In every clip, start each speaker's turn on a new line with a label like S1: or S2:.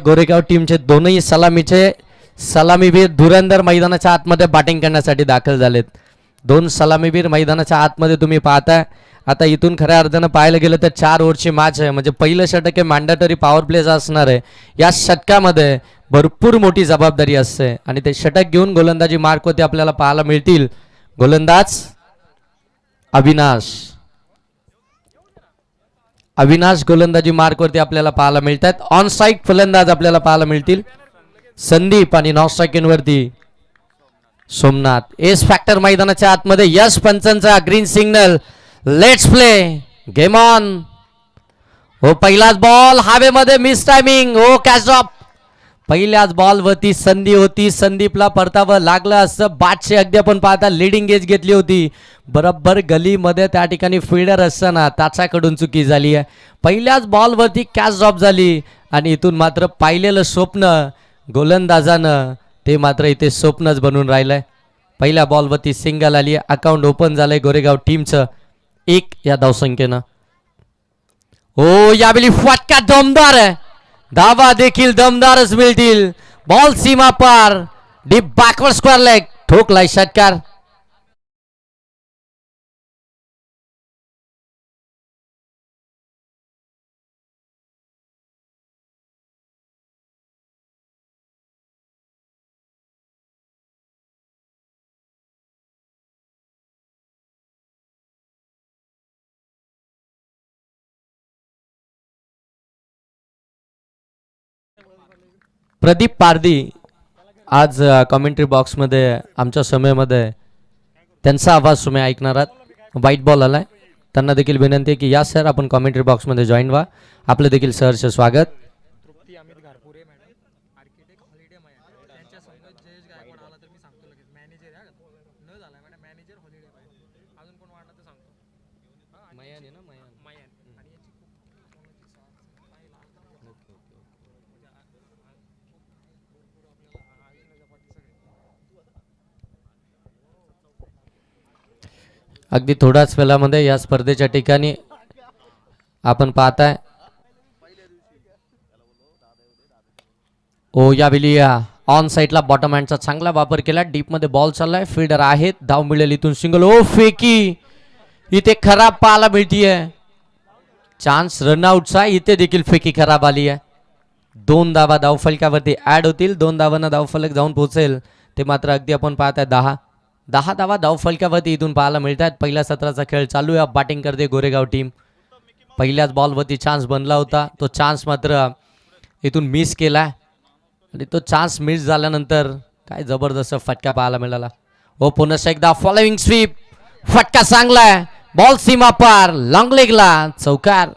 S1: गोरेगाव टीमचे दोनही सलामीवीर धुरंधर मैदानाच्या आतमध्ये बॅटिंग करण्यासाठी दाखल झालेत. दोन सलामीवीर मैदानाच्या आतमध्ये तुम्ही पाहताय. आता इथून खऱ्या अर्थानं पाहायला गेलं तर 4 ओव्हरची मॅच आहे, म्हणजे पहिलं षटक हे मॅन्डेटरी पॉवर प्लेच असणार आहे. या षटकामध्ये भरपूर मोठी जबाबदारी असते आणि ते षटक घेऊन गोलंदाजी मार्क होते आपल्याला पाहायला मिळतील. गोलंदाज अविनाश गोलंदाजी मार्कवरती आपल्याला पाहायला मिळतात. ऑन स्ट्राईक फलंदाज आपल्याला पाहायला मिळतील संदीप आणि नॉन स्ट्राईकिंग वरती सोमनाथ. एस फॅक्टर मैदानाच्या आतमध्ये यश पंचांचा green signal. Let's play game on. हो पहिलाच बॉल हवेमध्ये मिस टायमिंग. हो कॅच ड्रॉप. पहिल्याच बॉल वरती संधी होती, संदीपला परतावं लागलं असं. बादशे अगदी आपण पाहता लिडिंग एज घेतली होती बरोबर गलीमध्ये, त्या ठिकाणी फिल्डर असताना त्याच्याकडून चुकी झाली आहे. पहिल्याच बॉलवरती कॅच ड्रॉप झाली आणि इथून मात्र पाहिलेलं स्वप्न गोलंदाजानं ते मात्र इथे स्वप्नच बनून राहिलंय. पहिल्या बॉलवरती सिंगल आली. अकाउंट ओपन झालंय गोरेगाव टीमचं 1 या धावसंख्येनं. हो यावेळी फटका दमदार आहे. धावा देखील दमदारच मिळतील. बॉल सीमा पार डीप बॅकवर्ड स्क्वेअर लेग ठोकलाय षटकार. प्रदीप पारदी आज कमेंट्री बॉक्समध्ये आमच्या समयामध्ये त्यांचा आवाज तुम्ही ऐकणार आहात. व्हाईट बॉल आलाय. त्यांना देखील विनंती आहे की या सर आपण कमेंट्री बॉक्समध्ये जॉईन व्हा. आपलं देखील सहर्ष स्वागत. अगदी थोड्याच वेळामध्ये या स्पर्धेच्या ठिकाणी आपण पाहताय ओ यावेळी ऑन साइडला बॉटम हँडचा चांगला वापर केला. डीप मध्ये बॉल चाललाय. फिल्डर आहेत. धाव मिळेल इथून सिंगल. ओ फेकी इथे खराब पाहायला मिळतीये. चान्स रनआउटचा. इथे देखील फेकी खराब आली आहे. 2 धावा धावफलकावरती ऍड होतील. 2 धावांना धावफलक जाऊन पोहोचेल. ते मात्र अगदी आपण पाहताय 10 धावा धावफलकावरती इथून पाहायला मिळतात. पहिल्या सत्राचा खेळ चालू आहे. बॅटिंग करते गोरेगाव टीम. पहिल्याच बॉलवरती चान्स बनला होता. तो चान्स मात्र इथून मिस केला आणि तो चान्स मिस झाल्यानंतर काय जबरदस्त फटका पाहायला मिळाला. हो पुन्हा एकदा फॉलोइंग स्वीप. फटका चांगला आहे. बॉल सीमा पार लॉंग लेगला चौकार.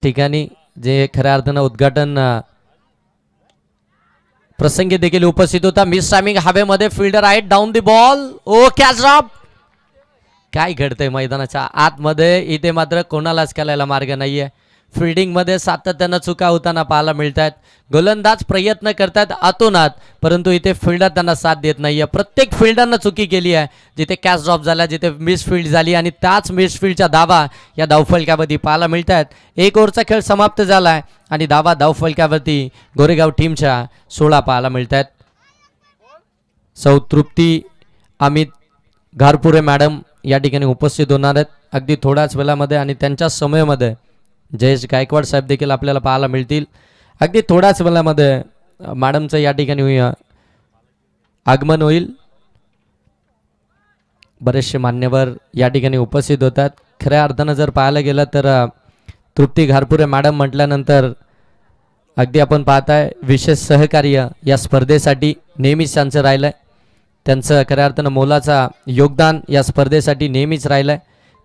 S1: ठिकाणी जे खऱ्या अर्थानं उद्घाटन प्रसंगी देखील उपस्थित होता. मिस टायमिंग हवेमध्ये. फिल्डर आहे. Down the ball. Oh catch drop. काय घडतंय मैदानाच्या आतमध्ये. इथे मात्र कोणालाच खेळायला मार्ग नाहीये. फिल्डिंग मध्ये सातत्यानं चुका होताना पाहायला मिळतात. गोलंदाज प्रयत्न करतात आतोनात, परंतु इथे फिल्डर त्यांना साथ देत नाहीये. प्रत्येक फिल्डरनं चुकी केली आहे. जिथे कॅच ड्रॉप झाला, जिथे मिस फील्ड झाली आणि त्याच मिस फील्डच्या धावा या धावफलकावरती पाहायला मिळतात. 1 ओव्हरचा खेळ समाप्त झालाय आणि धावा धावफलकावरती गोरेगाव टीमच्या 16 पाहायला मिळतात. सौ तृप्ती अमित घारपुरे मॅडम या ठिकाणी उपस्थित होणार आहेत अगदी थोड्याच वेळामध्ये आणि त्यांच्या समयामध्ये जयेश गायकवाड साहेब देखील आपल्याला पाहायला मिळतील. अगदी थोड्याच वेळामध्ये मॅडमचं या ठिकाणी आगमन होईल. बरेचसे मान्यवर या ठिकाणी उपस्थित होतात. खऱ्या अर्थानं जर पाहायला गेलं तर तृप्ती घारपुरे मॅडम म्हटल्यानंतर अगदी आपण पाहताय विशेष सहकार्य या स्पर्धेसाठी नेहमीच त्यांचं राहिलंय. त्यांचं खऱ्या अर्थानं मोलाचा योगदान या स्पर्धेसाठी नेहमीच राहिलंय.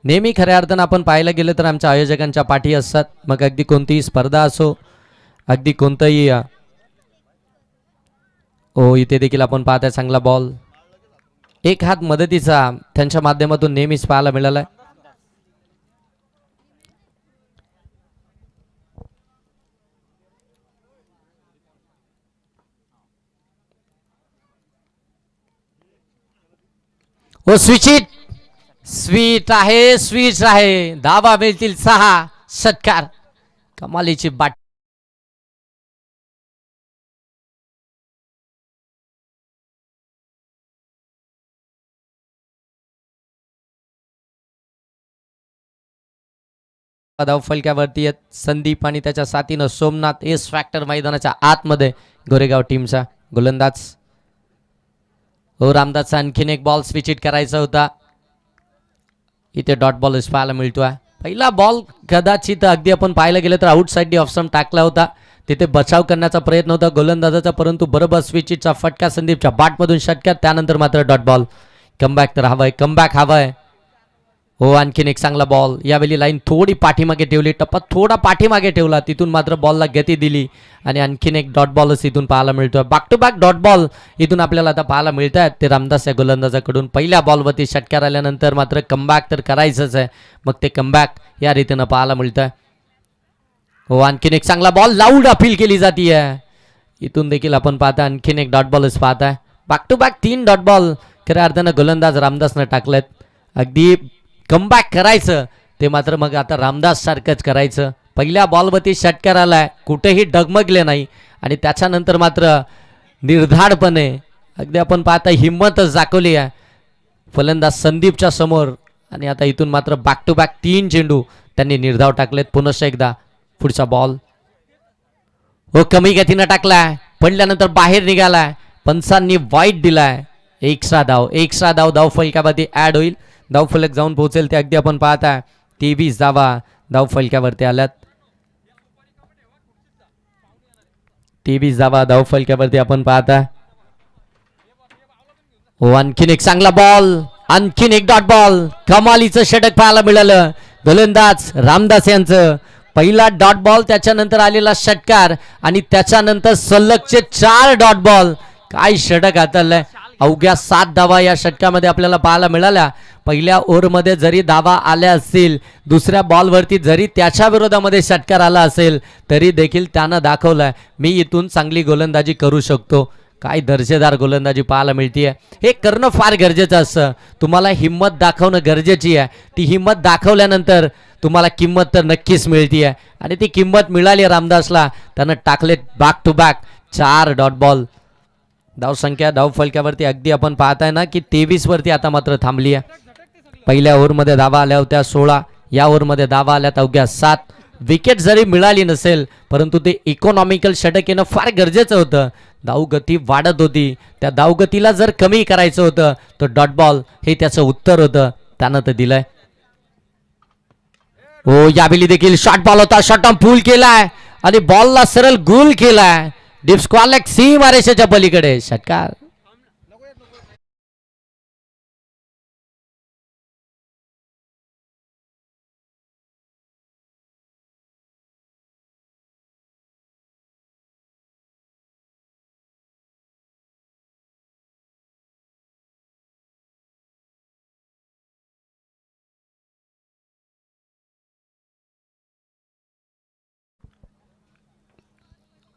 S1: नेहमी खऱ्या अर्थानं आपण पाहायला गेलं तर आमच्या आयोजकांच्या पाठी असतात. मग अगदी कोणतीही स्पर्धा असो, अगदी कोणतंही हो, इथे देखील आपण पाहताय चांगला बॉल. एक हात मदतीचा त्यांच्या माध्यमातून नेहमीच पाहायला मिळालाय. ओ स्विचिट स्वीट आहे धावा मिळतील 6. षटकार कमालीची बाट. धाव फलक्यावरती आहेत संदीप आणि त्याच्या साथीनं सोमनाथ. एस फॅक्टर मैदानाच्या आतमध्ये गोरेगाव टीमचा गोलंदाज. हो, रामदासचा आणखीन एक बॉल स्विच करायचा होता. इथे डॉट बॉल पाहायला मिळतोय. पहिला बॉल कदाचित अगदी आपण पाहायला गेलं तर आउट साईड ऑफ स्टंप टाकला होता. तिथे बचाव करण्याचा प्रयत्न होता गोलंदाजाचा, परंतु बरोबर स्विचचा फटका संदीपच्या बॅटमधून षटकार. त्यानंतर मात्र डॉट बॉल. कमबॅक तर हवाय, कमबॅक हवाय. हो, आणखीन एक चांगला बॉल. यावेळी लाईन थोडी पाठीमागे ठेवली, टप्पा थोडा पाठीमागे ठेवला, तिथून मात्र बॉलला गती दिली आणि आणखीन एक डॉट बॉलच इथून पाहायला मिळतोय. Back to back dot ball इथून आपल्याला आता पाहायला मिळत आहेत. ते रामदास या गोलंदाजाकडून पहिल्या बॉलवरती षटकार आल्यानंतर मात्र कमबॅक तर करायचंच आहे. मग ते कमबॅक या रीतीनं पाहायला मिळतंय. हो, आणखीन एक चांगला बॉल लाऊड अपील केली जाते. इथून देखील आपण पाहता आणखीन एक डॉट बॉलच पाहताय. Back to back 3 dot ball खऱ्या अर्थानं गोलंदाज रामदासनं टाकलेत. अगदी कमबॅक करायचं ते मात्र मग आता रामदास सारखंच करायचं. पहिल्या बॉलवरती षटकार आलाय, कुठेही डगमगले नाही आणि त्याच्यानंतर मात्र निर्धाडपणे अगदी आपण पाहता हिंमतच दाखवली आहे फलंदाज संदीपच्या समोर. आणि आता इथून मात्र बॅक टू बॅक 3 चेंडू त्यांनी निर्धाव टाकलेत. पुनश्च एकदा पुढचा बॉल. हो, कमी गतीनं टाकलाय, पडल्यानंतर बाहेर निघालाय, पंचांनी वाईट दिलाय. एक्स्ट्रा धाव धाव फलकावरती ऍड होईल. धावफलक जाऊन पोहोचेल ते अगदी आपण पाहताय 23 धावा धाव फलक्यावरती आल्यात. 23 धावा धाव फलक्यावरती आपण पाहता. हो, आणखीन एक चांगला बॉल, आणखीन एक डॉट बॉल. कमालीचं षटक पाहायला मिळालं गोलंदाज रामदास यांचं. पहिला डॉट बॉल, त्याच्यानंतर आलेला षटकार आणि त्याच्यानंतर सलगचे 4 डॉट बॉल. काय षटक हाताळलंय. अवघ्या 7 धावा या षटकामध्ये आपल्याला पाहायला मिळाल्या. पहिल्या ओव्हरमध्ये जरी धावा आल्या असतील, दुसऱ्या बॉलवरती जरी त्याच्या विरोधामध्ये षटकार आला असेल, तरी देखील त्यानं दाखवलंय मी इथून चांगली गोलंदाजी करू शकतो. काय दर्जेदार गोलंदाजी पाहायला मिळतीये. हे करणं फार गरजेचं असतं. तुम्हाला हिंमत दाखवणं गरजेची आहे. ती हिंमत दाखवल्यानंतर तुम्हाला किंमत तर नक्कीच मिळतीये आणि ती किंमत मिळाली रामदासला. त्यानं टाकले back to back 4 dot ball. धावसंख्या धाव फलक्यावरती अगदी आपण पाहताय ना की 23 वरती आता मात्र थांबली आहे. पहिल्या ओव्हरमध्ये धावा आल्या होत्या 16, या ओव्हरमध्ये धावा आल्यात अवघ्या 7. विकेट जरी मिळाली नसेल, परंतु ते इकॉनॉमिकल षटक येणं फार गरजेचं होतं. धावगती वाढत होती, त्या धावगतीला जर कमी करायचं होतं तर डॉट बॉल हे त्याचं उत्तर होतं. त्यानं तर दिलंय. हो, यावेळी देखील शॉर्ट बॉल होता, शॉर्ट ऑन पूल केलाय आणि बॉलला सरळ गोल केलाय. डिस्क्वालिक सीमा रेषेच्या पलीकडे षटकार.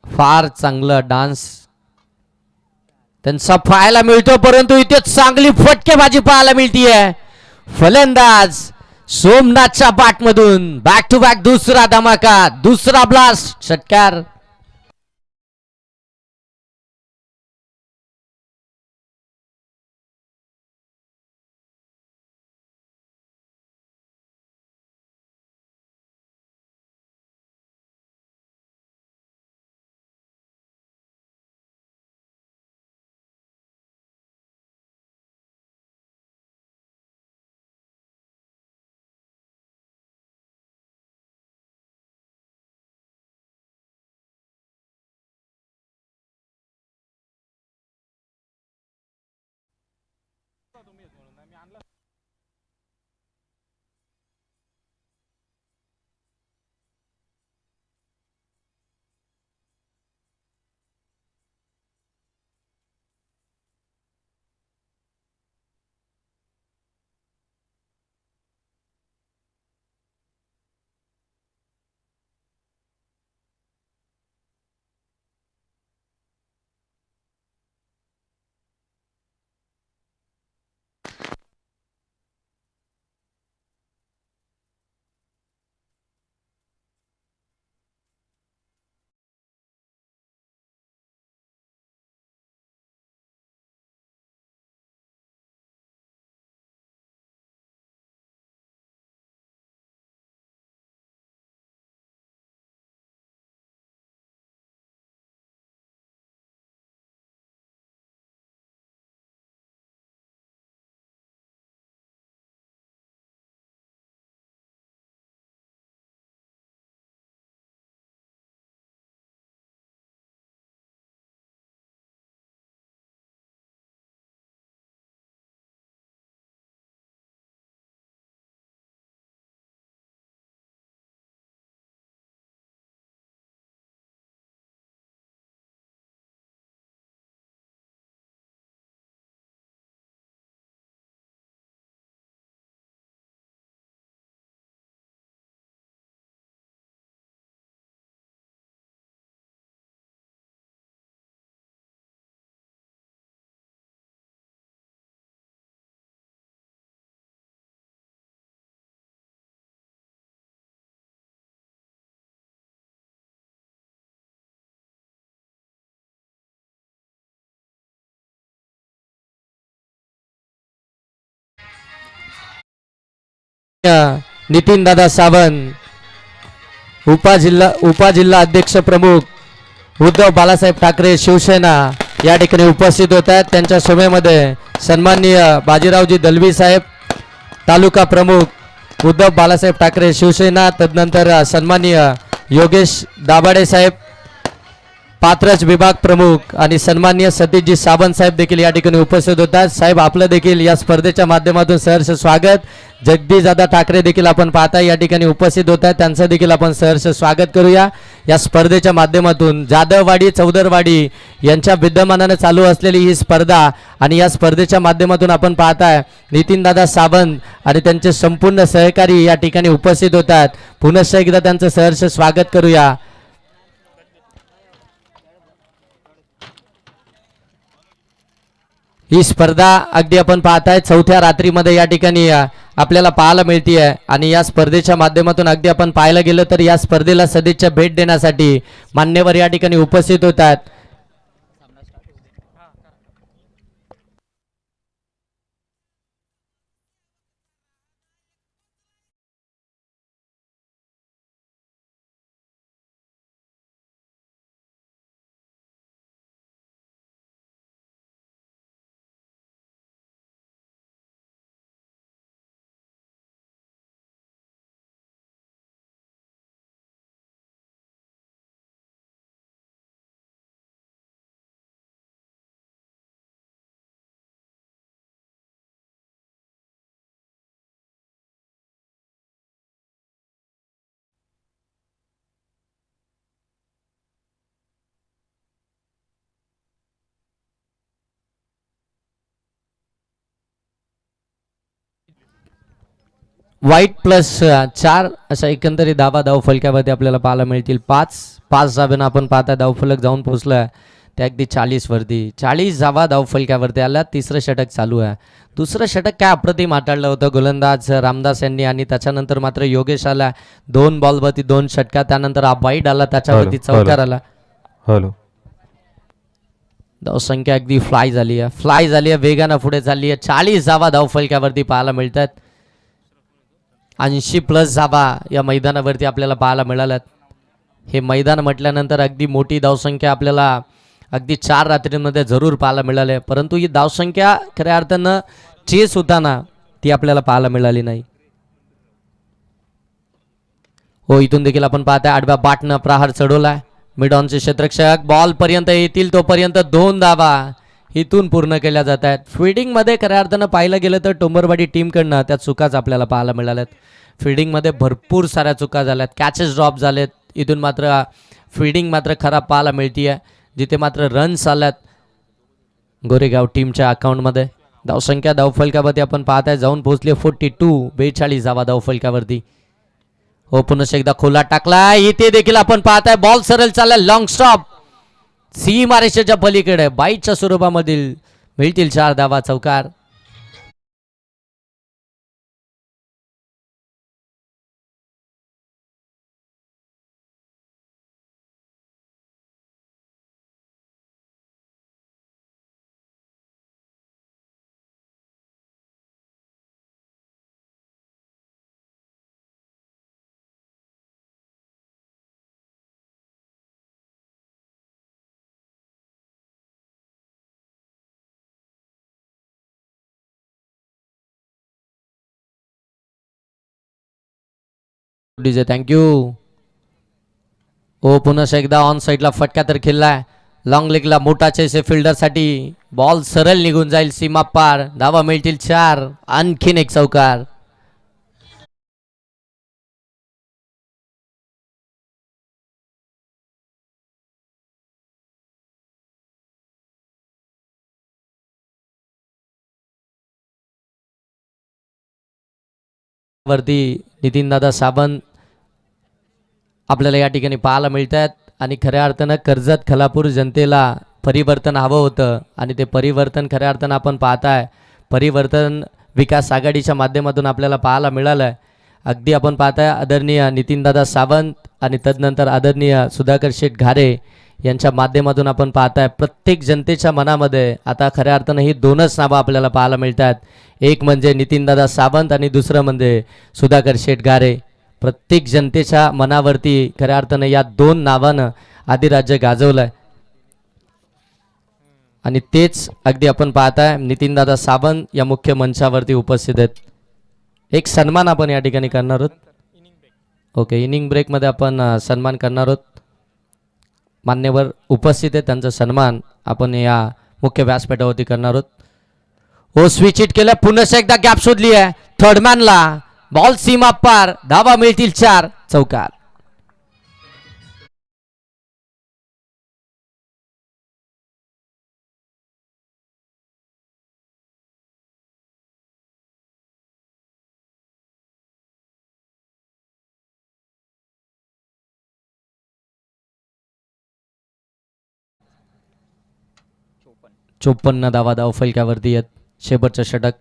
S1: फार चांगलं डान्स त्यांचा पाहायला मिळतो, परंतु इथे चांगली फटकेबाजी पाहायला मिळतीये. फलंदाज सोमनाथच्या बॅटमधून बॅक टू बॅक दुसरा धमाका, दुसरा ब्लास्ट, षटकार. नितीन दादा सावंत, उपजिल्हा अध्यक्ष प्रमुख उद्धव बाळासाहेब ठाकरे शिवसेना या ठिकाणी उपस्थित होत आहेत. त्यांच्या सभेमध्ये सन्माननीय बाजीरावजी दलवी साहेब, तालुका प्रमुख उद्धव बाळासाहेब ठाकरे शिवसेना, तदनंतर सन्माननीय योगेश दाभाडे साहेब पात्रच विभाग प्रमुख आणि सन्माननीय सतीशजी सावंत साहेब देखील या ठिकाणी उपस्थित होतात. साहेब आपलं देखील या स्पर्धेच्या माध्यमातून सहर्ष स्वागत. जगदीशदादा ठाकरे देखील आपण पाहता या ठिकाणी उपस्थित होत आहेत, त्यांचं देखील आपण सहर्ष स्वागत करूया. या स्पर्धेच्या माध्यमातून जाधववाडी चौदरवाडी यांच्या विद्यमानाने चालू असलेली ही स्पर्धा आणि या स्पर्धेच्या माध्यमातून आपण पाहताय नितीनदादा सावंत आणि त्यांचे संपूर्ण सहकारी या ठिकाणी उपस्थित होतात. पुनश्च एकदा त्यांचं सहर्ष स्वागत करूया. ही स्पर्धा अगदी आपण पाहताय चौथ्या रात्रीमध्ये या ठिकाणी आपल्याला पाहायला मिळते आहे आणि या स्पर्धेच्या माध्यमातून अगदी आपण पाहायला गेलं तर या स्पर्धेला सदिच्छा भेट देण्यासाठी मान्यवर या ठिकाणी उपस्थित होतात. व्हाईट प्लस 4 अशा एकंदरीत धाव फलक्यावरती आपल्याला पाहायला मिळतील. पाच धाब्यानं आपण पाहता धावफलक जाऊन पोहोचलं त्या अगदी 40 वरती. 40 धावा धावफलक्यावरती आल्या. तिसरं षटक चालू आहे. दुसरं षटक काय अप्रतिम हाताळलं होतं गोलंदाज रामदास यांनी आणि त्याच्यानंतर मात्र योगेश आला 2 बॉलवरती 2 षटका. त्यानंतर वाईट आला, त्याच्यावरती चौकार आला. धावसंख्या अगदी फ्लाय झाली आहे, वेगानं पुढे चालली आहे. 40 धावा धावफलक्यावरती पाहायला मिळतात. 80 प्लस धावा या मैदानावरती आपल्याला पाहायला मिळाल्यात. हे मैदान म्हटल्यानंतर अगदी मोठी धावसंख्या आपल्याला अगदी 4 रात्रीमध्ये जरूर पाहायला मिळाली, परंतु ही धावसंख्या खऱ्या अर्थानं चेस होताना ती आपल्याला पाहायला मिळाली नाही. हो, इथून देखील आपण पाहताय आडव्या बाटनं प्रहार चढवलाय. मिड ऑनचे क्षेत्ररक्षक बॉल पर्यंत येतील तोपर्यंत 2 धावा इथून पूर्ण केल्या जात आहेत. फिल्डिंगमध्ये खऱ्या अर्थानं पाहिलं गेलं तर टोंबरवाडी टीमकडनं त्या चुकाच आपल्याला पाहायला मिळाल्यात. फिल्डिंगमध्ये भरपूर साऱ्या चुका झाल्यात, कॅचेस ड्रॉप झालेत. इथून मात्र फिल्डिंग मात्र खराब पाहायला मिळते आहे, जिथे मात्र रन्स आल्यात गोरेगाव टीमच्या अकाउंटमध्ये. धावसंख्या धावफलकावरती आपण पाहताय जाऊन पोहोचली 42 धावा धावफलकावरती. हो, पुन्हा एकदा खोला टाकलाय. इथे देखील आपण पाहताय बॉल सरळ चाललाय, लॉंग स्टॉप सीमारेषेच्या पलीकडे बाईटच्या स्वरूपामधील मिळतील 4 धावा चौकार. थँक्यू. हो, पुन्हा एकदा ऑन साईडला फटका तर खेळलाय. लॉंग लेगला मोठा चेस फिल्डरसाठी बॉल सरळ निघून जाईल सीमा पार. धावा मिळतील 4. आणखीन एक चौकार. वरती नितीनदादा सावंत आपल्याला या ठिकाणी पाहायला मिळत आहेत आणि खऱ्या अर्थानं कर्जत खलापूर जनतेला परिवर्तन हवं होतं आणि ते परिवर्तन खऱ्या अर्थानं आपण पाहताय. परिवर्तन विकास आघाडीच्या माध्यमातून आपल्याला पाहायला मिळालं आहे. अगदी आपण पाहताय आदरणीय नितीनदादा सावंत आणि तदनंतर आदरणीय सुधाकर शेठ घारे यांच्या माध्यमातून आपण पाहताय प्रत्येक जनतेच्या मनामध्ये आता खऱ्या अर्थानं ही दोनच नावं आपल्याला पाहायला मिळतात. एक म्हणजे नितीनदादा सावंत आणि दुसरं म्हणजे सुधाकर शेठ गारे. प्रत्येक जनतेच्या मनावरती खऱ्या अर्थानं या दोन नावानं आदिराज्य गाजवलंय आणि तेच अगदी आपण पाहताय नितीनदादा सावंत या मुख्य मंचावरती उपस्थित आहेत. एक सन्मान आपण या ठिकाणी करणार आहोत. ओके, इनिंग ब्रेकमध्ये आपण सन्मान करणार आहोत. मान्यवर उपस्थित आहे, त्यांचा सन्मान आपण या मुख्य व्यासपीठावरती करणार आहोत. हो, स्विच हिट केलं, पुन्हा एकदा गॅप शोधली आहे थर्डमॅनला. बॉल सीमा पार, धावा मिळतील 4, चौकार. चोपन्न धावा धाव फलक्यावरती आहेत. शेवटचं षटक.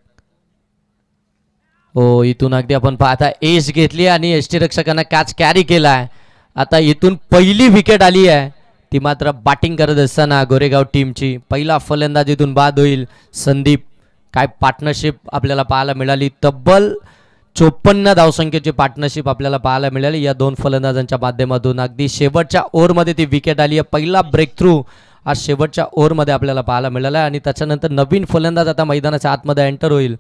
S1: हो, इथून अगदी आपण पाहता एज घेतली आणि एसटी रक्षकांना कॅच कॅरी केलाय. आता इथून पहिली विकेट आली आहे, ती मात्र बॅटिंग करत असताना गोरेगाव टीमची. पहिला फलंदाज इथून बाद होईल संदीप. काय पार्टनरशिप आपल्याला पाहायला मिळाली. तब्बल 54 धावसंख्येची पार्टनरशिप आपल्याला पाहायला मिळाली या दोन फलंदाजांच्या माध्यमातून. अगदी शेवटच्या ओव्हरमध्ये ती विकेट आली आहे. पहिला ब्रेक थ्रू आज शेवटच्या ओव्हरमध्ये आपल्याला पाहायला मिळाला आहे आणि त्याच्यानंतर नवीन फलंदाज आता मैदानाच्या आतमध्ये एंटर होईल.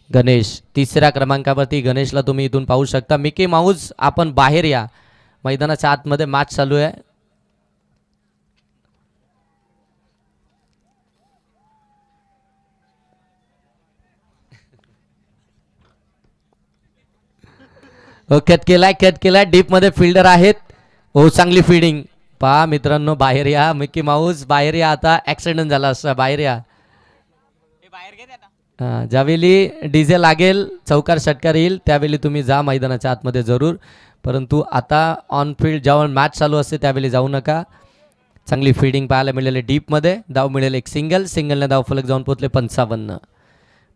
S1: गणेश तिसऱ्या क्रमांकावरती. गणेशला तुम्ही इथून पाहू शकता. मिकी माऊस आपण बाहेर या, मैदानाच्या आतमध्ये मॅच चालू आहे. कट केलाय डीप मध्ये फिल्डर आहेत. हो, चांगली फिल्डिंग. पहा मित्रांनो, बाहेर या. मिकी माऊस बाहेर या, आता ऍक्सिडेंट झाला असता. बाहेर या. ज्यावेळी डीजे लागेल, चौकार षटकार येईल, त्यावेळी तुम्ही जा मैदानाच्या आतमध्ये जरूर. परंतु आता ऑन फील्ड जेव्हा मॅच चालू असते त्यावेळी जाऊ नका. चांगली फिल्डिंग पाहायला मिळाली डीपमध्ये. धाव मिळेल एक सिंगलने धाव फलक जाऊन पोहोचले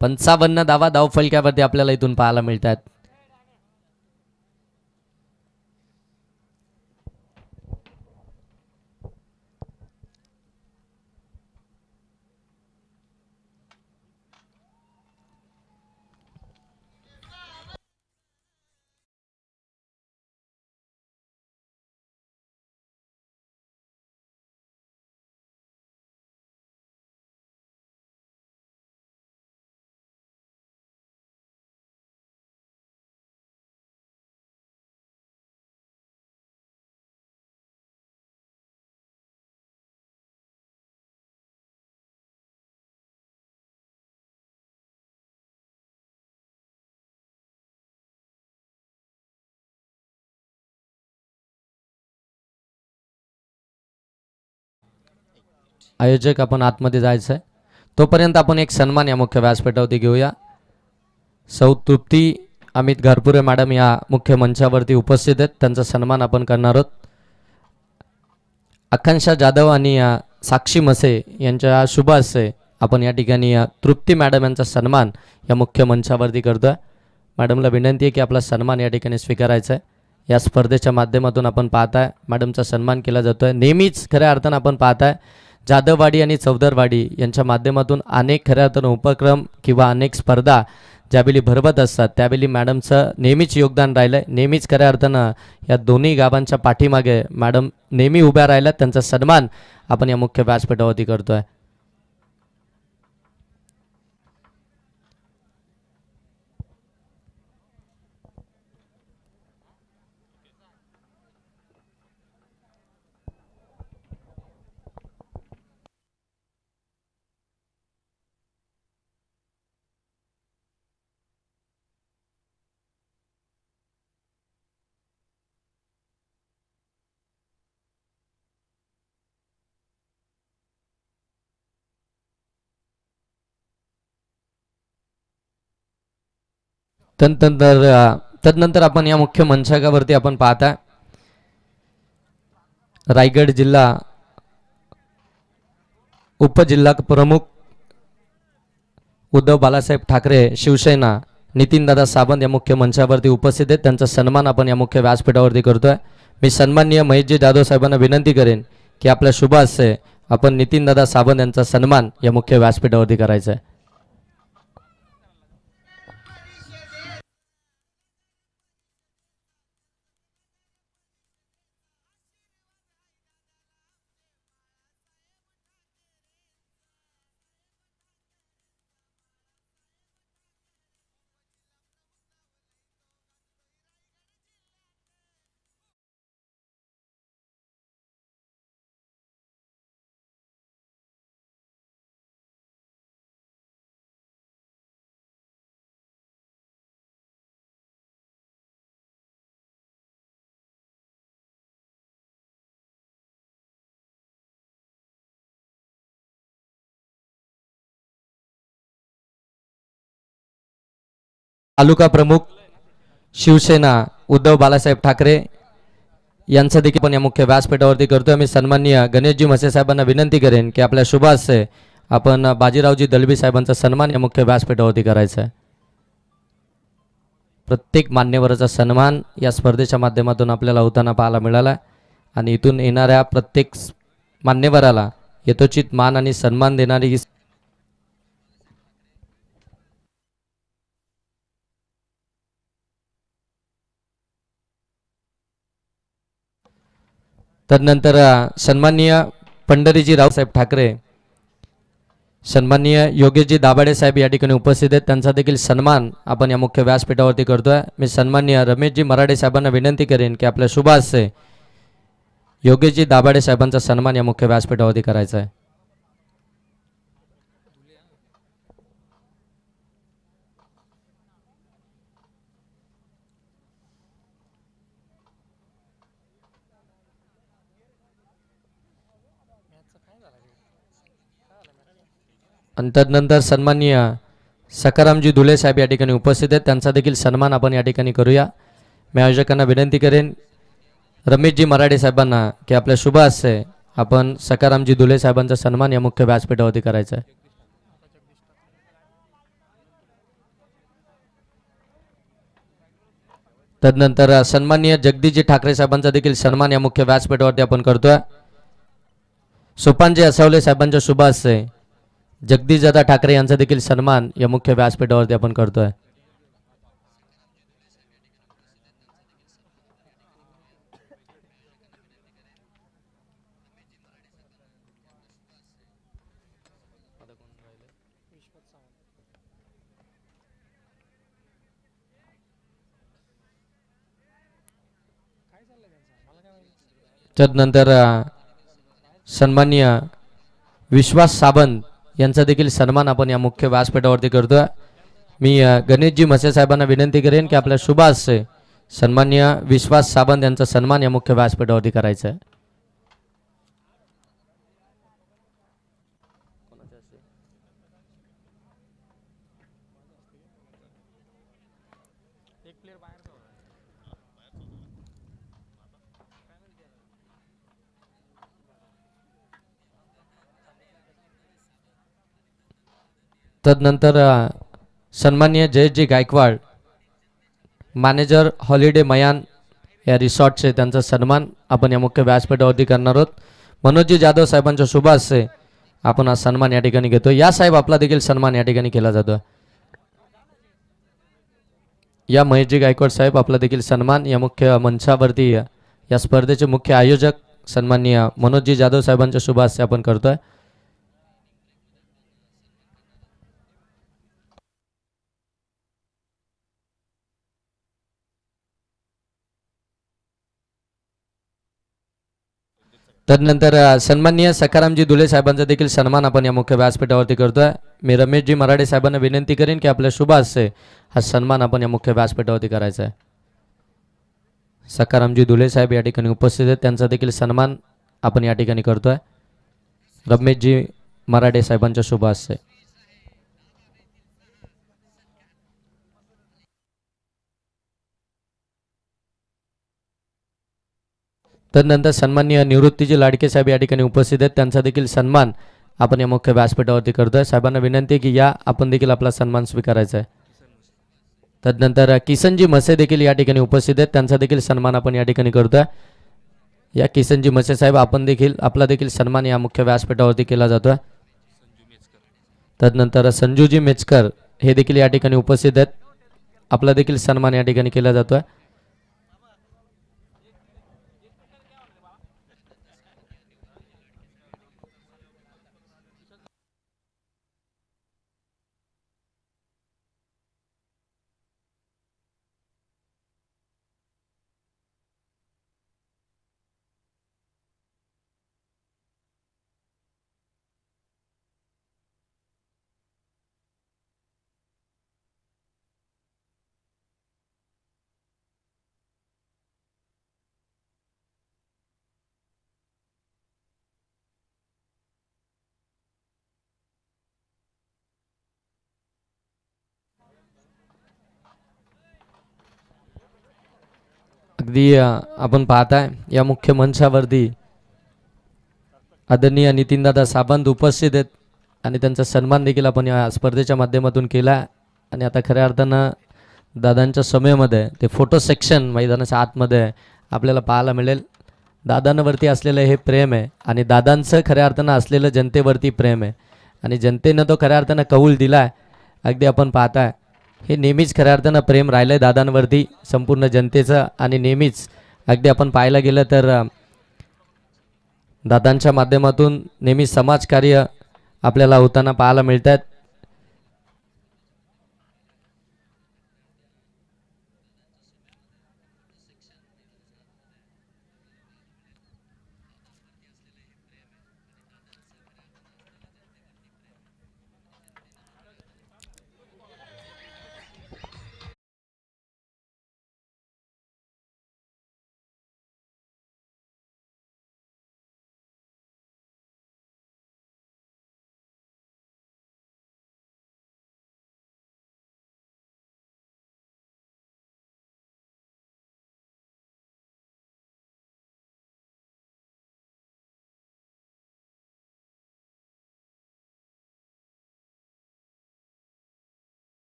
S1: 55 धावा धाव फलक्यावरती आपल्याला इथून पाहायला मिळतात. आयोजक आपण आतमध्ये जायचं आहे, तोपर्यंत आपण एक सन्मान या मुख्य व्यासपीठावरती घेऊया. सौ तृप्ती अमित घारपुरे मॅडम या मुख्य मंचावरती उपस्थित आहेत, त्यांचा सन्मान आपण करणार आहोत. आकांक्षा जाधव आणि साक्षी मसे यांच्या शुभ हस्ते आपण या ठिकाणी तृप्ती मॅडम यांचा सन्मान या मुख्य मंचावरती करतोय. मॅडमला विनंती आहे की आपला सन्मान या ठिकाणी स्वीकारायचा आहे. या स्पर्धेच्या माध्यमातून आपण पाहताय मॅडमचा सन्मान केला जातोय. नेहमीच खऱ्या अर्थानं आपण पाहताय जाधववाडी आणि चौदरवाडी यांच्या माध्यमातून अनेक खऱ्या अर्थानं उपक्रम किंवा अनेक स्पर्धा ज्यावेळी भरवत असतात त्यावेळी मॅडमचं नेहमीच योगदान राहिलं आहे. नेहमीच खऱ्या अर्थानं या दोन्ही गावांच्या पाठीमागे मॅडम नेहमी उभ्या राहिल्यात. त्यांचा सन्मान आपण या मुख्य व्यासपीठावरती करतोय. तदनंतर आपण या मुख्य मंचावरती आपण पाहता रायगड जिल्हा उपजिल्हा प्रमुख उद्धव बाळासाहेब ठाकरे शिवसेना नितीनदादा सावंत या मुख्य मंचावरती उपस्थित आहेत. त्यांचा सन्मान आपण या मुख्य व्यासपीठावरती करतोय. मी सन्माननीय महेशजी जाधव साहेबांना विनंती करेन की आपल्या शुभ हस्ते आपण नितीनदादा सावंत यांचा सन्मान या मुख्य व्यासपीठावरती करायचा आहे. तालुका प्रमुख शिवसेना उद्धव बाळासाहेब ठाकरे यांचा देखील पण या मुख्य व्यासपीठावरती करतोय. मी सन्माननीय गणेशजी म्हसे साहेबांना विनंती करेन की आपल्या शुभ हस्ते आपण बाजीरावजी दलबी साहेबांचा सन्मान या मुख्य व्यासपीठावरती करायचा आहे. प्रत्येक मान्यवराचा सन्मान या स्पर्धेच्या माध्यमातून आपल्याला होताना पाहायला मिळाला आणि इथून येणाऱ्या प्रत्येक मान्यवराला यथोचित मान आणि सन्मान देणारी ही तदनंतर सन्माननीय पंढरीजी रावसाहेब ठाकरे, सन्माननीय योगेशजी दाभाडे साहेब या ठिकाणी उपस्थित आहेत. त्यांचा देखील सन्मान आपण या मुख्य व्यासपीठावरती करतोय. मी सन्माननीय रमेशजी मराठे साहेबांना विनंती करेन की आपल्या शुभ हस्ते योगेशजी दाभाडे साहेबांचा सन्मान या मुख्य व्यासपीठावरती करायचा आहे. आणि तदनंतर सन्माननीय सकारामजी धुले साहेब या ठिकाणी उपस्थित आहेत. त्यांचा देखील सन्मान आपण या ठिकाणी करूया. मी आयोजकांना विनंती करेन रमेशजी मराठे साहेबांना की आपल्या शुभ हस्ते आपण सकारामजी धुले साहेबांचा सन्मान या मुख्य व्यासपीठावरती करायचा आहे. तदनंतर सन्माननीय जगदीशजी ठाकरे साहेबांचा देखील सन्मान या मुख्य व्यासपीठावरती आपण करतोय. सोपानजी असवले साहेबांच्या शुभ हस्ते जगदीशदादा ठाकरे यांचा देखील सन्मान या मुख्य व्यासपीठावरती आपण करतोय. तदनंतर सन्माननीय विश्वास सावंत यांचा देखील सन्मान आपण या मुख्य व्यासपीठावरती करतोय. मी गणेशजी म्हसे साहेबांना विनंती करेन की आपल्या शुभ हस्ते सन्माननीय विश्वास सावंत यांचा सन्मान या मुख्य व्यासपीठावरती करायचा आहे. तदनंतर सन्माननीय जयजी गायकवाड मॅनेजर हॉलिडे मयान या रिसॉर्टचे त्यांचा सन्मान आपण या मुख्य व्यासपीठावरती करणार आहोत. मनोजजी जाधव साहेबांच्या शुभ हस्ते आपण हा सन्मान या ठिकाणी घेतो. या साहेब आपला देखील सन्मान या ठिकाणी केला जातो. या महेशजी गायकवाड साहेब आपला देखील सन्मान या मुख्य मंचावरती या स्पर्धेचे मुख्य आयोजक सन्माननीय मनोजजी जाधव साहेबांच्या शुभ हस्ते आपण करतोय. तदनंतर सन्माननीय सकारामजी धुले साहेबांचा देखील सन्मान आपण या मुख्य व्यासपीठावरती करतोय. मी रमेशजी मराठे साहेबांना विनंती करेन की आपल्या शुभ हस्ते हा सन्मान आपण या मुख्य व्यासपीठावरती करायचा आहे. सकारामजी धुले साहेब या ठिकाणी उपस्थित आहेत. त्यांचा देखील सन्मान आपण या ठिकाणी करतोय. रमेशजी मराठे साहेबांच्या शुभ हस्ते. तदनंतर सन्माननीय निवृत्तीजी लाडके साहेब या ठिकाणी उपस्थित आहेत. त्यांचा देखील सन्मान आपण या मुख्य व्यासपीठावरती करतोय. साहेबांना विनंती की या आपण देखील आपला सन्मान स्वीकारायचा आहे. तदनंतर किसनजी म्हसे देखील या ठिकाणी उपस्थित आहेत. त्यांचा देखील सन्मान आपण या ठिकाणी करतोय. या किसनजी मसे साहेब आपला देखील सन्मान या मुख्य व्यासपीठावरती केला जातोय. तदनंतर संजूजी मेचकर हे देखील या ठिकाणी उपस्थित आहेत. आपला देखील सन्मान या ठिकाणी केला जातोय. अगदी आपण पाहताय या मुख्य मंचावरती आदरणीय नितीनदादा सावंत उपस्थित आहेत आणि त्यांचा सन्मान देखील आपण या स्पर्धेच्या माध्यमातून केला. आणि आता खऱ्या अर्थानं दादांच्या समयमध्ये ते फोटो सेक्शन मैदानाच्या आतमध्ये आपल्याला पाहायला मिळेल. दादांवरती असलेलं हे प्रेम आहे आणि दादांचं खऱ्या अर्थानं असलेलं जनतेवरती प्रेम आहे आणि जनतेनं तो खऱ्या अर्थानं कौल दिला आहे. अगदी आपण पाहताय हे नेहमीच खऱ्या अर्थानं प्रेम राहिलं आहे दादांवरती संपूर्ण जनतेचं. आणि नेहमीच अगदी आपण पाहायला गेलं तर दादांच्या माध्यमातून नेहमी समाजकार्य आपल्याला होताना पाहायला मिळतात.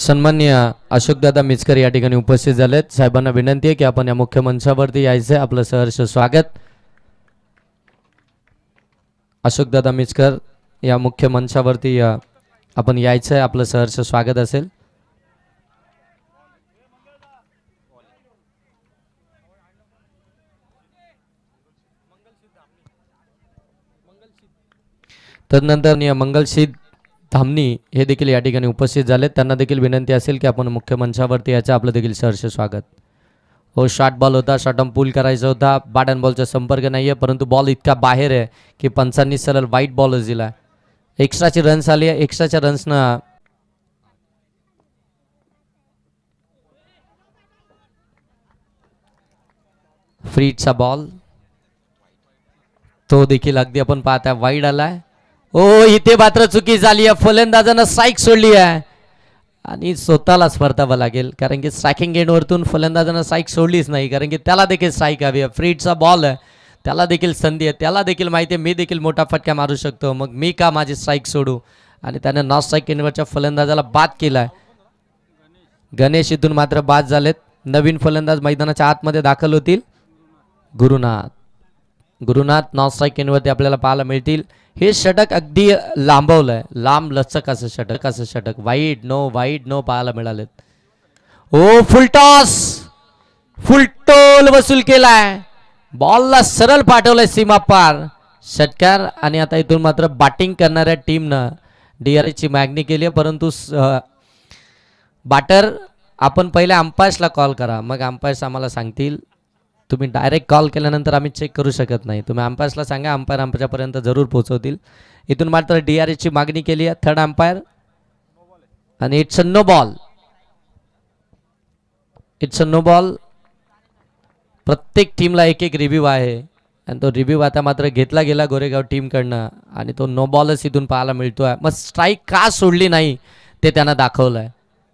S1: सन्माननीय अशोकदादा मिचकर या ठिकाणी उपस्थित झालेत. साहेबांना विनंती आहे की आपण या मुख्य मंचावरती यायचं आहे. आपलं सहर्ष स्वागत. अशोकदादा मिचकर या मुख्य मंचावरती आपण यायचं आहे. आपलं सहर्ष स्वागत असेल. तदनंतर मंगलसिद्ध धामणी हे देखील या ठिकाणी उपस्थित झालेत. त्यांना देखील विनंती असेल की आपण मुख्य मंचावरती यायचं. आपलं देखील सहर्ष स्वागत. हो, शॉर्ट बॉल होता, शॉर्ट ऑन पूल करायचा होता. बॅट अँड बॉलचा संपर्क नाही आहे, परंतु बॉल इतका बाहेर आहे की पंचांनी सरळ वाईट बॉलच दिला. एक्स्ट्राची रन्स आली आहे. एक्स्ट्राच्या रन्सनं फ्रीचा बॉल तो देखील अगदी आपण पाहता वाईड आलाय. ओ, इथे मात्र चुकी झाली आहे. फलंदाजानं स्ट्राईक सोडली आहे आणि स्वतःला स्पर्धावं लागेल, कारण की स्ट्रायकिंग एंडवरतून फलंदाजानं स्ट्राईक सोडलीच नाही, कारण की त्याला देखील स्ट्राईक हवी आहे. फ्रीडचा बॉल आहे, त्याला देखील संधी आहे. त्याला देखील माहिती आहे मी देखील मोठा फटका मारू शकतो, मग मी का माझी स्ट्राईक सोडू. आणि त्याने नॉन स्ट्राईक एंडवरच्या फलंदाजाला बाद केला आहे. गणेश इथून मात्र बाद झालेत. नवीन फलंदाज मैदानाच्या आतमध्ये दाखल होतील. गुरुनाथ नॉन स्ट्राईक एंडवरती आपल्याला पाहायला मिळतील. हे षटक अगदी लांबवलंय, लांब लचक असं षटक वाईड नो पाहायला मिळालेत. ओ, फुलटोल वसूल केलाय. बॉलला सरळ पाठवलंय सीमा पार षटकार. आणि आता इथून मात्र बॅटिंग करणाऱ्या टीमनं DRSची मागणी केली आहे, परंतु बॅटर आपण पहिले अंपायर्सला कॉल करा, मग अंपायर्स आम्हाला सांगतील. तुम्ही डायरेक्ट कॉल केल्यानंतर आम्ही चेक करू शकत नाही. तुम्ही अंपायर्सला सांगा, अंपायर आमच्यापर्यंत जरूर पोहोचवतील. इथून मात्र DRSची मागणी केली आहे थर्ड अंपायर. आणि इट्स अ नो बॉल. प्रत्येक टीमला एक एक रिव्ह्यू आहे आणि तो रिव्ह्यू आता मात्र घेतला गेला गोरेगाव टीमकडनं आणि तो नो बॉलच इथून पाहायला मिळतोय. मग स्ट्राईक का सोडली नाही ते त्यांना दाखवलं आहे.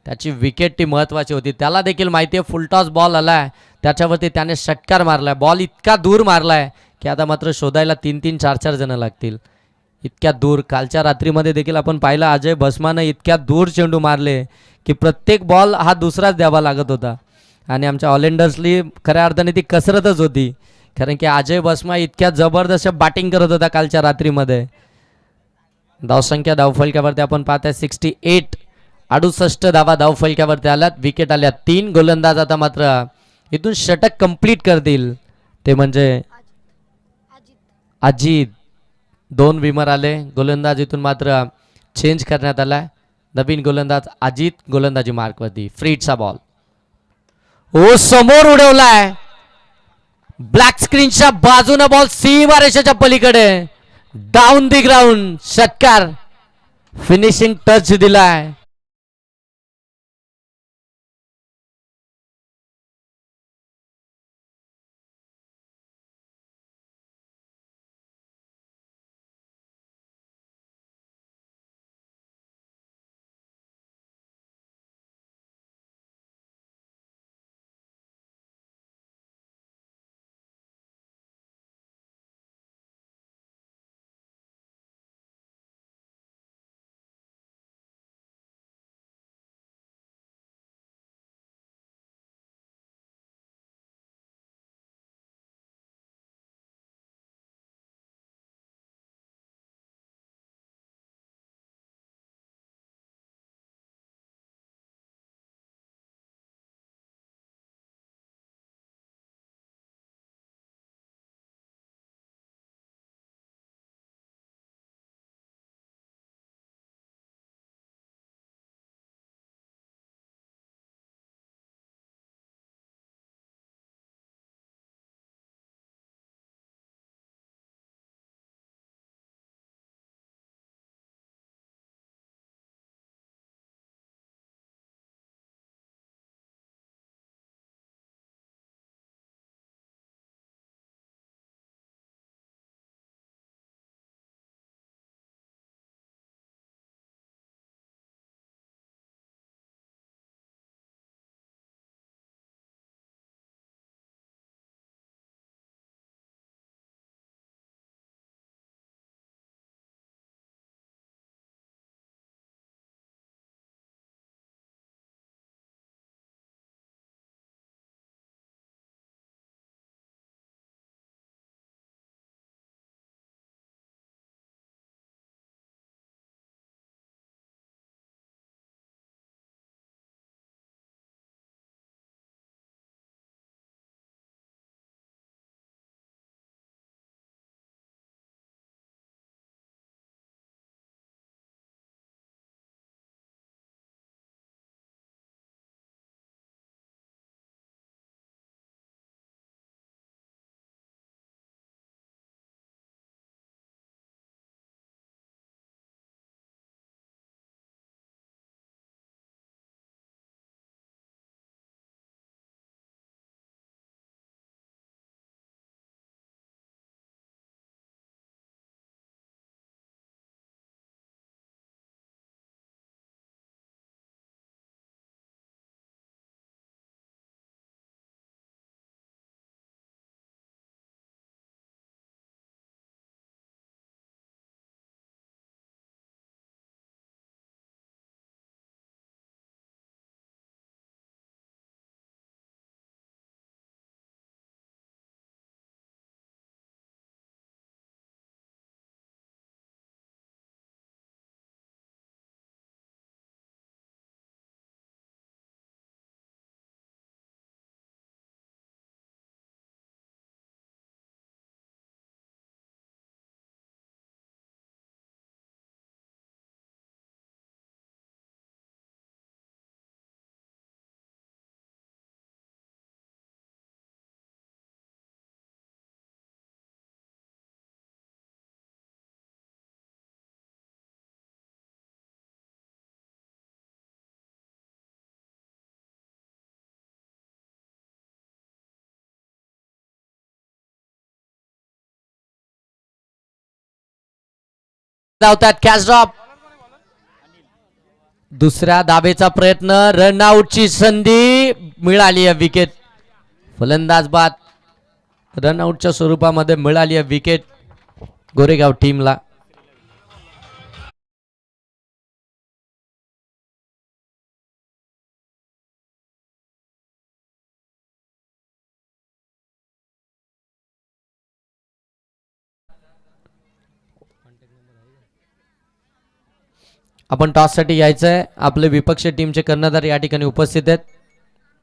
S1: त्याची विकेट ती महत्त्वाची होती. त्याला देखील माहिती आहे फुलटॉस बॉल आला आहे, त्याच्यावरती त्याने षटकार मारला आहे. बॉल इतका दूर मारला आहे की आता मात्र शोधायला 3-3 4-4 जण लागतील. इतक्या दूर कालच्या रात्रीमध्ये देखील आपण पाहिलं, अजय भस्मानं इतक्या दूर चेंडू मारले की प्रत्येक बॉल हा दुसराच द्यावा लागत होता. आणि आमच्या ऑलेंडर्सली खऱ्या अर्थाने ती कसरतच होती, कारण की अजय भस्मा इतक्या जबरदस्त बॅटिंग करत होता कालच्या रात्रीमध्ये. धावसंख्या धावफलक्यावरती आपण पाहताय 68, 68 धावा धावफलक्यावरती आल्यात. विकेट आल्या 3. गोलंदाज आता मात्र इथून षटक कंप्लीट करतील, ते म्हणजे अजित. 2 विमर आले. गोलंदाज इथून मात्र चेंज करण्यात आलाय. नवीन गोलंदाज अजित गोलंदाजी मार्कवरती. फ्रीडचा बॉल ओ, समोर उडवलाय. ब्लॅक स्क्रीनच्या बाजूने बॉल सीमारेषेच्या पलीकडे डाऊन दी ग्राउंड. षटकार, फिनिशिंग टच दिलाय. लावतात कॅच ड्रॉप. दुसऱ्या दाबेचा प्रयत्न, रनआउटची संधी मिळाली आहे विकेट. फलंदाज बाद, रनआउटच्या स्वरूपामध्ये मिळाली आहे विकेट गोरेगाव टीमला. आपण टॉससाठी यायचंय. आपले विपक्ष टीमचे कर्णधार या ठिकाणी उपस्थित आहेत.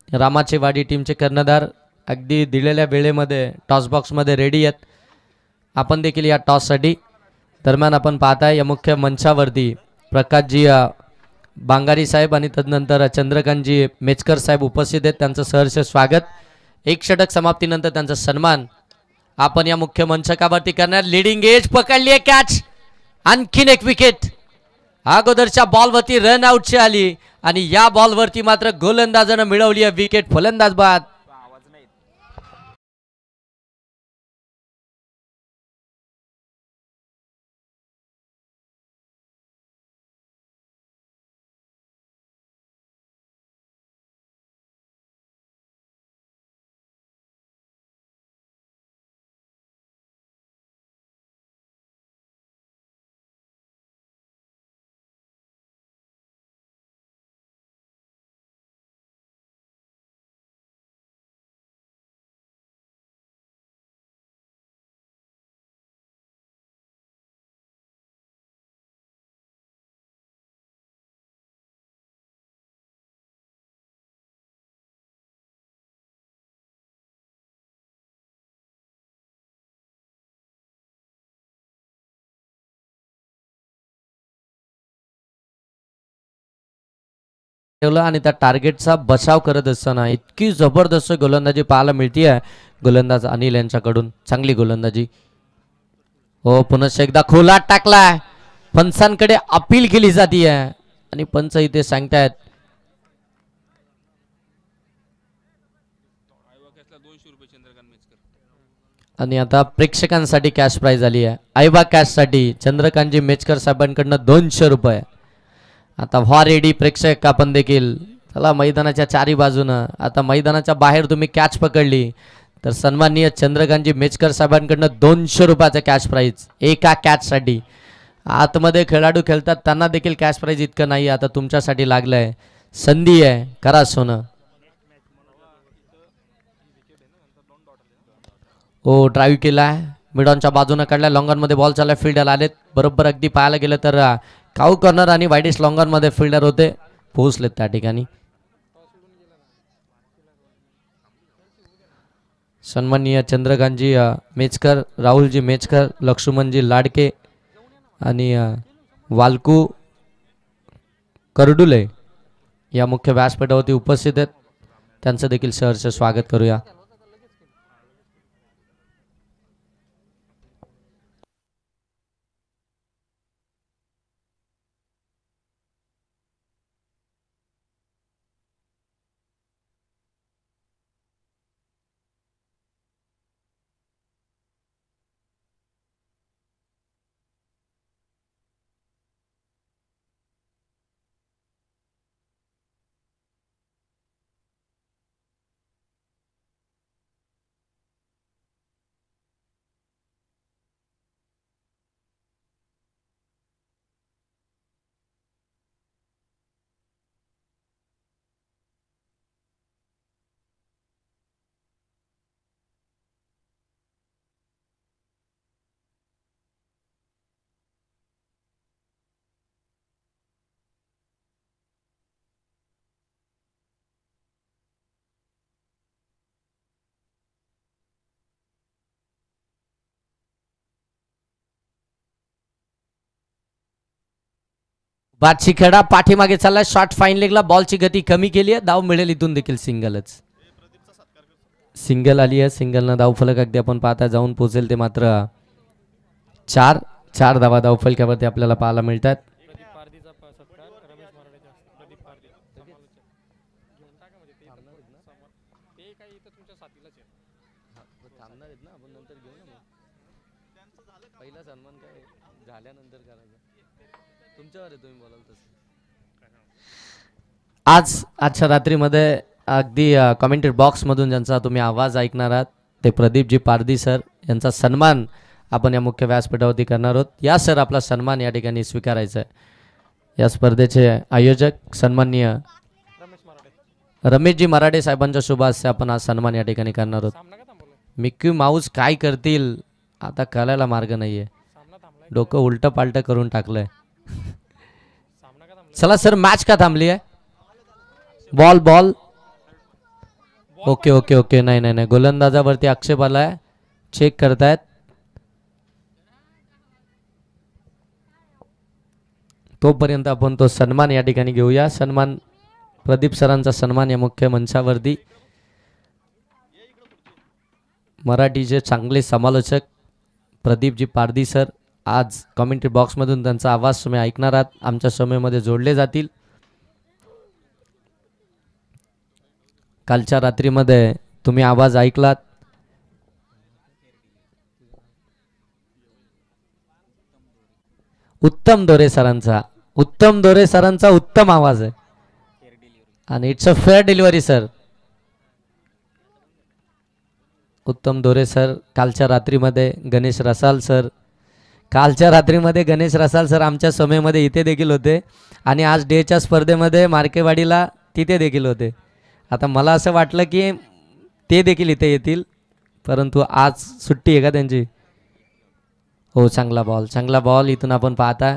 S1: रामाचे वाडी टीमचे कर्णधार अगदी दिलेल्या वेळेमध्ये टॉस बॉक्समध्ये रेडी आहेत. आपण देखील या टॉससाठी दरम्यान आपण पाहताय या मुख्य मंचावरती प्रकाशजी बांगारी साहेब आणि तदनंतर चंद्रकांतजी मेचकर साहेब उपस्थित आहेत. त्यांचं सहर्ष स्वागत. एक षटक समाप्तीनंतर त्यांचा सन्मान आपण या मुख्य मंचकावरती करणार. लिडिंग एज पकडली आहे कॅच. आणखीन एक विकेट. अगोदरच्या बॉलवरती रन आउटची आली आणि या बॉलवरती मात्र गोलंदाजानं मिळवली आहे विकेट. फलंदाज बाद. आणि त्या टार्गेटचा बचाव करत असताना इतकी जबरदस्त गोलंदाजी पाहायला मिळते आहे गोलंदाज अनिल यांच्याकडून. चांगली गोलंदाजी. हो, पुन्हा एकदा खोलात टाकलाय. पंचांकडे अपील केली जाते आणि पंच इथे सांगतायत आणि आता प्रेक्षकांसाठी कॅश प्राइज आली आहे. आईबा कॅश साठी चंद्रकांतजी मेचकर साहेबांकडनं 200 रुपये. आता व्हा रेडी प्रेक्षक आपण देखील. चला मैदानाच्या चारी बाजूनं. आता मैदानाच्या बाहेर तुम्ही कॅच पकडली तर सन्माननीय चंद्रकांतजी मेचकर साहेबांकडनं 200 रुपयाचा कॅश प्राइज एका कॅच साठी. आतमध्ये खेळाडू खेळतात त्यांना देखील कॅश प्राइज इतकं नाही. आता तुमच्यासाठी लागलंय. संधी आहे, करा सोनं. ओ ड्राईव्ह केलाय, मिडॉनच्या बाजूने काढलाय. लॉंगॉनमध्ये बॉल चाललाय. फिल्डर आलेत बरोबर. अगदी पाहायला गेलं तर काऊ कॉर्नर आणि वाईडिश लॉंगॉनमध्ये फिल्डर होते, पोहोचलेत त्या ठिकाणी. सन्माननीय चंद्रकांतजी मेचकर, राहुलजी मेचकर, लक्ष्मणजी लाडके आणि वालकू करडुले या मुख्य व्यासपीठावरती उपस्थित आहेत. त्यांचं देखील सहर्ष स्वागत करूया. बादशी खेळा पाठीमागे चाललाय. शॉर्ट फाईन लेगला बॉलची गती कमी केली आहे. धाव मिळेल इथून देखील सिंगलच. सिंगल आली आहे. सिंगलनं धाव फलक अगदी आपण पाहता जाऊन पोहोचेल ते मात्र 4 धावा धाव फलकावरती आपल्याला पाहायला मिळतात. पहिला सन्मान काय झाल्यानंतर करायचा तुमच्यावर आहे, तुम्ही बोलाल तसं. आजच्या रात्रीमध्ये अगदी कमेंट्री बॉक्समधून ज्यांचा तुम्ही आवाज ऐकणार आहात ते प्रदीपजी पारधी सर यांचा सन्मान आपण या मुख्य व्यासपीठावरती करणार आहोत. या सर आपला सन्मान या ठिकाणी स्वीकारायचा आहे. या स्पर्धेचे आयोजक सन्माननीय रमेशजी मराठे साहेबांच्या शुभ हस्ते आपण आज सन्मान या ठिकाणी करणार आहोत. मिक्की माऊस काय करतील आता कळायला मार्ग नाहीये, डोकं उलटं पालटं करून टाकलंय. चला सर, मॅच का थांबली आहे? बॉल ओके ओके ओके, नाही नाही नाही, गोलंदाजावरती आक्षेप आलाय, चेक करतायत. तोपर्यंत आपण तो सन्मान या ठिकाणी घेऊया. सन्मान प्रदीप सरांचा सन्मान या मुख्य मंचावरती. मराठीचे चांगले समालोचक प्रदीपजी पारधी सर आज कमेंट्री बॉक्समधून त्यांचा आवाज तुम्ही ऐकणार आहात, आमच्या समयमध्ये जोडले जातील. कालच्या रात्रीमध्ये तुम्ही आवाज ऐकलात. उत्तम दोरे सरांचा उत्तम आवाज आहे आणि it's a fair delivery sir. उत्तम दोरे सर कालच्या रात्रीमध्ये गणेश रसाल सर आमच्या समयमध्ये इथे देखील होते आणि आज डेच्या स्पर्धेमध्ये मार्केवाडीला तिथे देखील होते. आता मला असं वाटलं की ते देखील इथे येतील, परंतु आज सुट्टी आहे का त्यांची? हो, चांगला बॉल इथून आपण पाहता.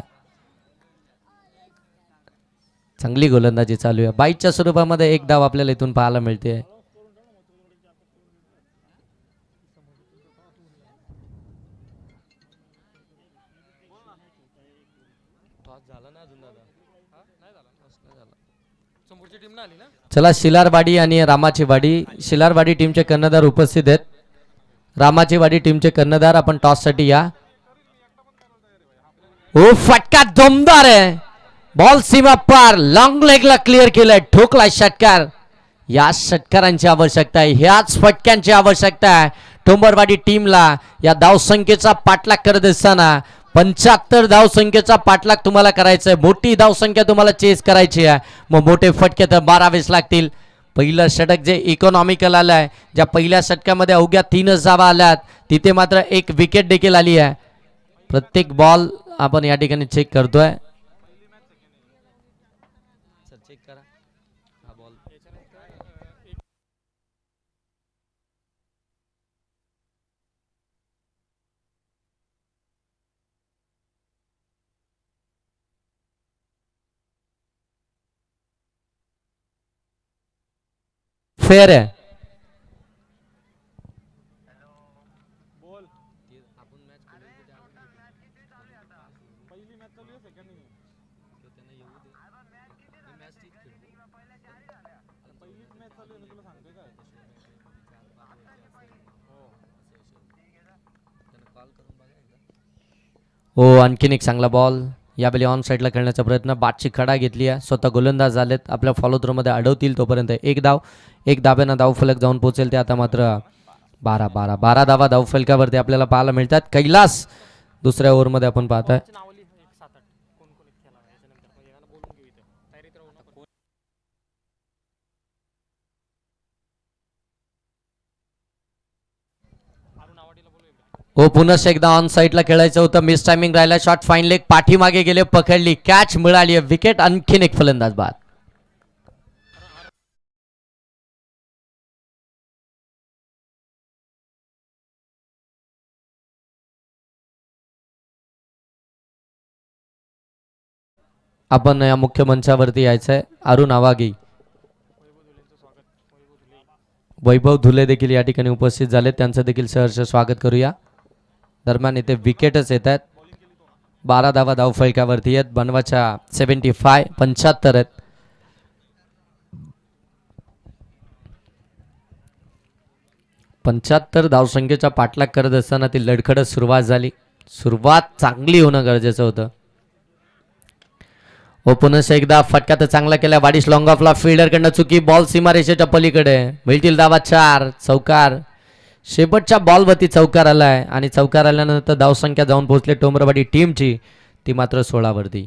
S1: चांगली गोलंदाजी चालू आहे. बाईटच्या स्वरूपामध्ये एक धाव आपल्याला इथून पाहायला मिळते. चला, शिलारवाडी आणि रामाची वाडी. शिलारवाडी टीमचे कर्णधार उपस्थित आहेत. रामाची वाडी टीमचे कर्णधार आपण टॉस साठी या. ओ, फटका दमदार आहे, बॉल सीमा पार, लॉंग लेगला क्लिअर केलाय, ठोकलाय षटकार. या षटकारांची आवश्यकता आहे, ह्याच फटक्यांची आवश्यकता आहे टोंबरवाडी टीमला. या धावसंख्येचा पाठलाग करत असताना 75 धावसंख्येचा पाठलाग तुम्हाला करायचा आहे, मोठी धावसंख्या तुम्हाला चेस करायची आहे, मग मोठे फटके तर मारावेच लागतील. पहिलं षटक जे इकॉनॉमिकल आलं आहे, ज्या पहिल्या षटकामध्ये अवघ्या 3च धावा आल्यात, तिथे मात्र एक विकेट देखील आली आहे. प्रत्येक बॉल आपण या ठिकाणी चेक करतोय. चेक करा हा बॉल. फेअर आहे. हो, आणखीन एक चांगला बॉल. यावेळी ऑन साईडला खेळण्याचा प्रयत्न, बाटची खडा घेतली आहे, स्वतः गोलंदाज झालेत, आपल्या फॉलो थ्रोमध्ये अडवतील तोपर्यंत एक धाब्यानं धावफलक जाऊन पोहोचेल. ते आता मात्र 12 धावा धावफलकावरती आपल्याला पाहायला मिळतात. कैलास दुसऱ्या ओव्हरमध्ये आपण पाहताय. हो, पुन्हा एकदा ऑन साईडला खेळायचं होतं, मिस टायमिंग राहिला, शॉट फाईन लेग, पाठीमागे गेले, पकडली, कॅच मिळाली, विकेट. आणखीन एक फलंदाज बाद. आपण या मुख्य मंचावरती यायचंय. अरुण आवागी, वैभव धुले देखील या ठिकाणी उपस्थित झाले, त्यांचं देखील सहर्ष स्वागत करूया. दरम्यान इथे विकेटच येत आहेत. 12 धावा धावफलकावरती आहेत. बनवाच्या 75 आहेत. पंच्याहत्तर धावसंख्येचा पाठलाग करत असताना ती लडखडत सुरुवात झाली. सुरुवात चांगली होणं गरजेचं होतं. ओपनर्स एकदा फटका तर चांगला केला, वाडीस लॉंग ऑफला, फिल्डर कडनं चुकी, बॉल सीमारेषेच्या पलीकडे, मिळतील धावा 4, चौकार. शेवटच्या बॉलवरती चौकार आलाय आणि चौकार आल्यानंतर धावसंख्या जाऊन पोहोचले टोमरवाडी टीमची, ती मात्र 16 वरती.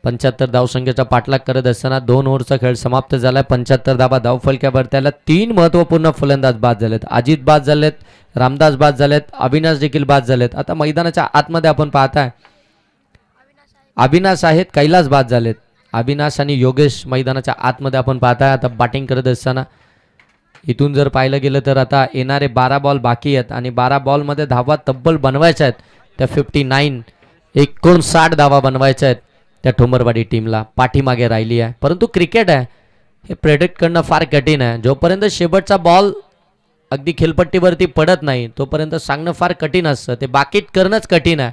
S1: 75 धावसंख्येचा पाठलाग करत असताना 2 ओव्हरचा खेळ समाप्त झालाय. 75 धावा धावफलक्यावर. त्याला 3 महत्त्वपूर्ण फलंदाज बाद झालेत. अजित बाद झालेत, रामदास बाद झालेत, अविनाश देखील बाद झालेत. आता मैदानाच्या आतमध्ये आपण पाहताय अविनाश आहेत, कैलास बाद झालेत. अविनाश आणि योगेश मैदानाच्या आतमध्ये आपण पाहताय आता बॅटिंग करत असताना. इथून जर पाहिलं गेलं तर आता येणारे 12 बॉल बाकी आहेत आणि 12 बॉलमध्ये धावा तब्बल बनवायच्या आहेत. त्या 59 59 धावा बनवायच्या आहेत त्या ठोंबरवाडी टीमला, पाठीमागे राहिली आहे. परंतु क्रिकेट आहे, हे प्रेडिक्ट करणं फार कठीण आहे. जोपर्यंत शेवटचा बॉल अगदी खेळपट्टीवरती पडत नाही तोपर्यंत सांगणं फार कठीण असतं. ते बाकीत करणंच कठीण आहे,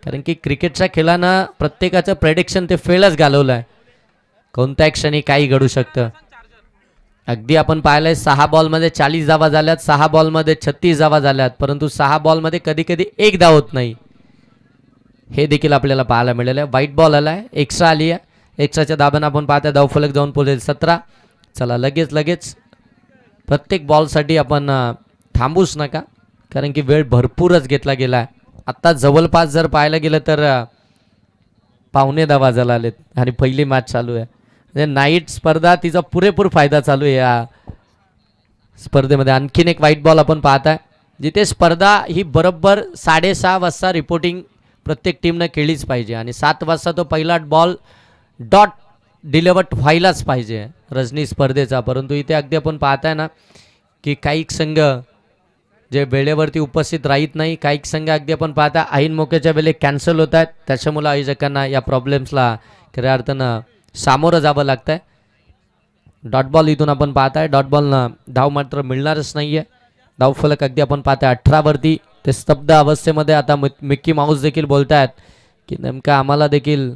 S1: कारण की क्रिकेटच्या खेळानं प्रत्येकाचं प्रेडिक्शन ते फेलच घालवलं आहे. कोणत्या क्षणी काही घडू शकतं. अगदी आपण पाहिलंय 6 बॉलमध्ये 40 धावा झाल्यात, 6 बॉलमध्ये 36 धावा झाल्यात, परंतु 6 बॉलमध्ये कधी कधी एक धाव होत नाही. हे देखील आपल्याला पाहायला मिळालं आहे. व्हाईट बॉल आलाय, एक्स्ट्रा आली आहे. एक्स्ट्राच्या दाबानं आपण पाहता धावफलक जाऊन पोहोचेल 17. चला लगेच प्रत्येक बॉलसाठी आपण थांबूच नका, कारण की वेळ भरपूरच घेतला गेला आहे. आत्ता जवळपास जर पाहायला गेलं तर 15 धावा झाला आलेत आणि पहिली मॅच चालू आहे. म्हणजे नाईट स्पर्धा तिचा पुरेपूर फायदा चालू आहे या स्पर्धेमध्ये. आणखीन एक व्हाईट बॉल आपण पाहताय, जिथे स्पर्धा ही बरोबर 6:30 वाजता रिपोर्टिंग प्रत्येक टीमनं केलीच पाहिजे आणि 7 वाजता तो पहिला बॉल डॉट डिलिव्हर्ड व्हायलाच पाहिजे रजनी स्पर्धेचा. परंतु इथे अगदी आपण पाहताय ना की काही संघ जे वेळेवरती उपस्थित राहत नाही, काही संघ अगदी आपण पाहता ऐन मोक्याच्या वेळी कॅन्सल होत आहेत. त्याच्यामुळे आयोजकांना या प्रॉब्लेम्सला खऱ्या अर्थानं सामोरं जावं लागतं आहे. डॉट बॉल इथून आपण पाहताय, डॉट बॉलनं धाव मात्र मिळणारच नाही आहे. धावफलक अगदी आपण पाहताय 18 वरती. ते स्तब्ध अवस्थेमध्ये आता मिक्की माऊस देखील बोलत आहेत की नेमकं आम्हाला देखील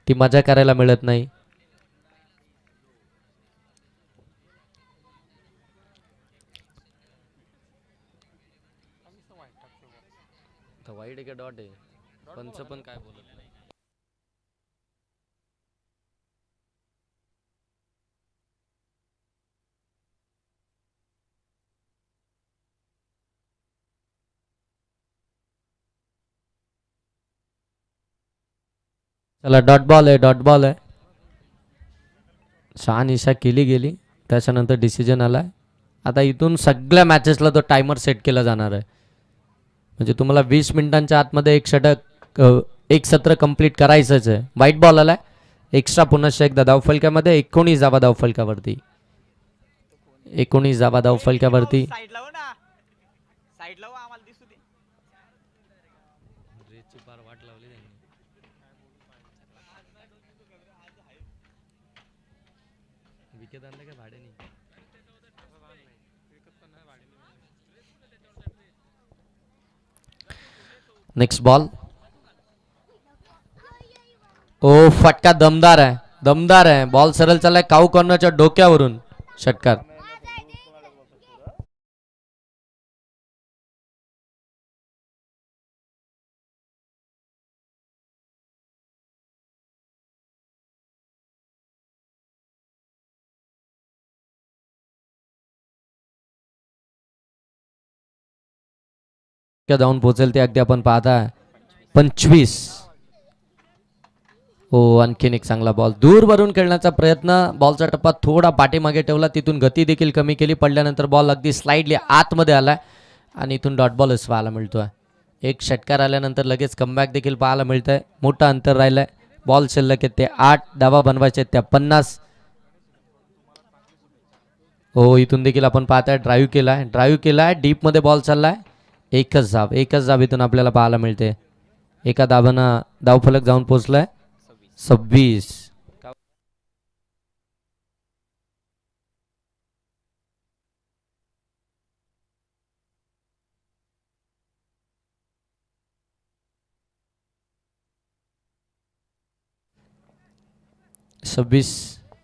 S1: ती मजा करायला मिळत नाही. वाईट आहे डॉट आहे, पंच पण काय बोलत नाही. चला डॉट बॉल आहे. शहानिशा केली गेली, त्याच्यानंतर डिसिजन आला. आता इथून सगळ्या मॅचेसला तो टायमर सेट केला जाणार आहे. म्हणजे तुम्हाला 20 मिनिटांच्या आतमध्ये एक षटक एक सत्र कंप्लीट करायचंच आहे. व्हाईट बॉल आलाय, एक्स्ट्रा पुनश्च एकदा धावफलक्यामध्ये 19 धावा धावफलक्यावरती. 19 धावा धावफलक्यावरती. Next ball. ओ फटका दमदार आहे. बॉल सरळ चाललाय काऊ कॉर्नरच्या डोक्यावरून, षटकार. जाऊन पोहोचेल ते अगदी आपण पाहता 25. हो, आणखीन एक चांगला बॉल दूर वरून खेळण्याचा प्रयत्न. बॉलचा टप्पा थोडा पाठीमागे ठेवला, तिथून गती देखील कमी केली. पडल्यानंतर बॉल अगदी स्लाइडली आतमध्ये आलाय आणि इथून डॉट बॉलच पाहायला मिळतोय. एक षटकार आल्यानंतर लगेच कमबॅक देखील पाहायला मिळतंय. मोठं अंतर राहिलंय. बॉल शिल्लक आहेत ते 8 धावा बनवायचे त्या 50. हो, इथून देखील आपण पाहताय ड्राईव्ह केलाय. डीप मध्ये बॉल चाललाय. एकच धाव इथून आपल्याला पाहायला मिळते. एका धावानं धावफलक जाऊन पोहोचलाय 26.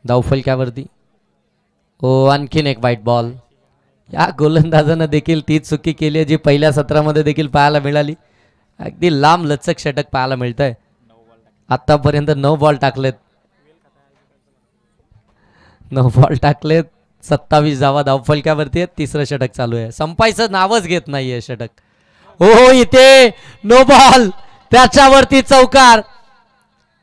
S1: धावफलक्यावरती. हो, आणखीन एक व्हाईट बॉल. या गोलंदाजानं देखील तीच चुकी केली आहे जी पहिल्या सत्रामध्ये देखील पाहायला मिळाली. अगदी लांब लचक षटक पाहायला मिळतंय. आतापर्यंत 9 बॉल टाकलेत. 27 धावा धावफलकावरती आहेत. तिसरं षटक चालू आहे. संपायचं नावच घेत नाहीये षटक. हो इथे नो बॉल, त्याच्यावरती चौकार.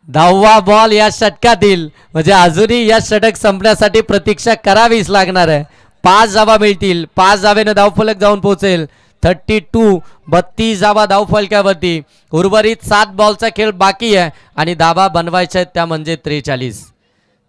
S1: 10वा बॉल या षटकातील, म्हणजे अजूनही या षटक संपण्यासाठी प्रतीक्षा करावीच लागणार आहे. 5 धावा मिळतील. 5 धावेने धावफलक जाऊन पोहोचेल. 32 धावा धावफलकावरती. उर्वरित 7 बॉलचा खेळ बाकी आहे आणि धावा बनवायच्या आहेत त्या म्हणजे 43.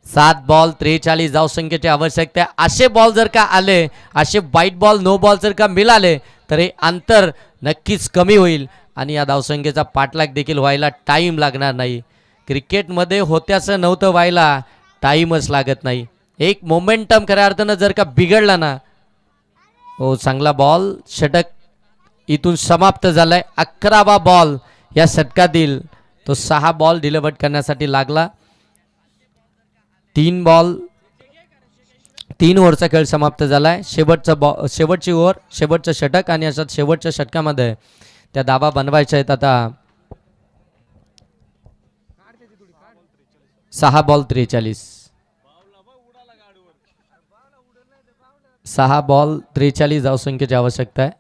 S1: 7 बॉल 43 धावसंख्येची आवश्यकता आहे. असे बॉल जर का आले, असे वाईट बॉल नो बॉल जर का मिळाले तर हे अंतर नक्कीच कमी होईल आणि या धावसंख्येचा पाठलाग देखील व्हायला टाईम लागणार नाही. क्रिकेटमध्ये होत्याचं नव्हतं व्हायला टाईमच लागत नाही. एक मोमेंटम खऱ्या अर्थानं जर का बिघडला ना, हो चांगला बॉल. षटक इथून समाप्त झालाय. 11वा बॉल या षटकातील, तो 6 बॉल डिलिव्हर करण्यासाठी लागला. 3 बॉल 3 ओव्हरचा खेळ समाप्त झालाय. शेवटची ओव्हर, शेवटचं षटक आणि अशात शेवटच्या षटकामध्ये त्या धावा बनवायच्या आहेत. आता 6 बॉल 43. 6 बॉल 43 धावसंख्येची आवश्यकता आहे.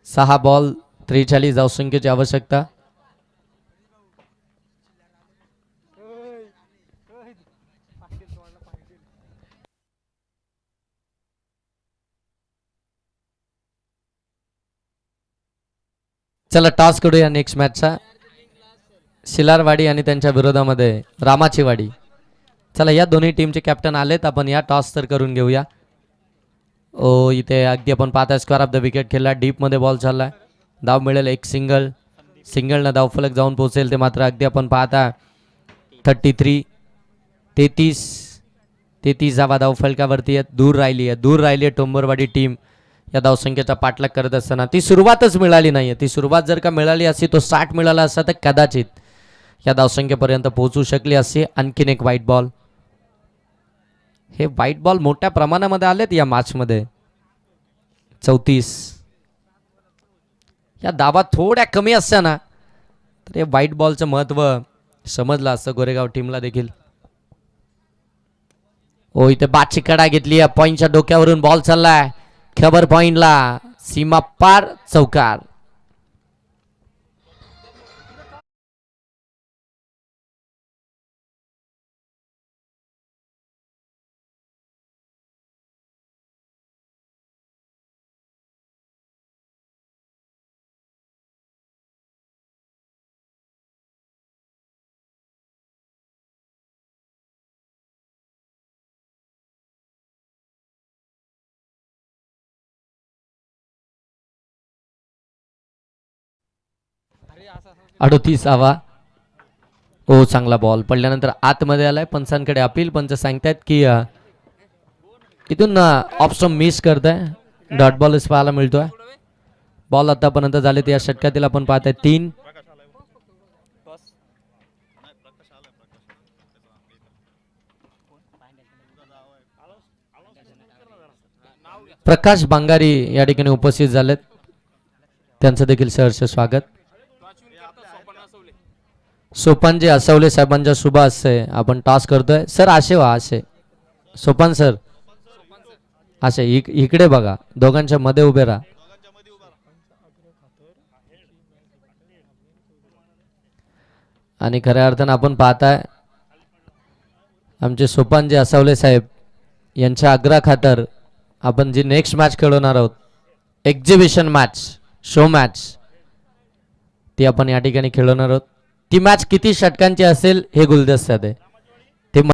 S1: सहा बॉल 43 धावसंख्येची आवश्यकता. चला टॉस करूया नेक्स्ट मॅचचा. शिलारवाडी आणि त्यांच्या विरोधामध्ये रामाची वाडी. चला या दोन्ही टीमचे कॅप्टन आलेत. आपण या टॉस तर करून घेऊया. ओ इथे अगदी आपण पाहता स्क्वेअर ऑफ द विकेट खेळला. डीपमध्ये बॉल चाललाय. धाव मिळेल. एक सिंगलनं धावफलक जाऊन पोहोचेल ते मात्र अगदी आपण पाहता 33 धावा धावफलकावरती आहेत. दूर राहिली आहे टोंबरवाडी टीम या धावसंख्येचा पाठलाग करत असताना. ती सुरुवातच मिळाली नाहीये. ती सुरुवात जर का मिळाली असती, तो 60 मिळाला असता तर कदाचित या धावसंख्येपर्यंत पोहोचू शकली असती. आणखीन एक व्हाईट बॉल. हे व्हाईट बॉल मोठ्या प्रमाणामध्ये आलेत या मॅचमध्ये. 34 या धावा थोड्या कमी असत्या ना तर हे व्हाईट बॉलचं महत्व समजलं असतं गोरेगाव टीमला देखील. ओ इथे बादची कडा घेतली. पॉइंटच्या डोक्यावरून बॉल चाललाय. खबर पॉइंटला सीमा पार चौकार. अडोतीसावा. ओ चांगला बॉल पडल्यानंतर आतमध्ये आलाय. पंचांकडे अपील. पंच सांगतायत की इथून ऑप्शन मिस करताय. डॉट बॉल पाहायला मिळतोय. बॉल आतापर्यंत झाले या षटकातील आपण पाहताय 3. प्रकाश बांगारी या ठिकाणी उपस्थित झालेत. त्यांचं देखील सहर्ष स्वागत. सोपानजी असवले साहेबांच्या शुभ हस्ते आपण टॉस करतोय. सर असे व्हा. असे सोपान सर असे इकडे बघा. दोघांच्या मध्ये उभे राहा. आणि खऱ्या अर्थानं आपण पाहताय आमचे सोपानजी असवले साहेब यांच्या आग्रह खातर आपण जी नेक्स्ट मॅच खेळवणार आहोत, एक्झिबिशन मॅच, शो मॅच, ती आपण या ठिकाणी खेळवणार आहोत. ती मॅच किती षटकांची असेल हे गुलदस्त्यात आहे.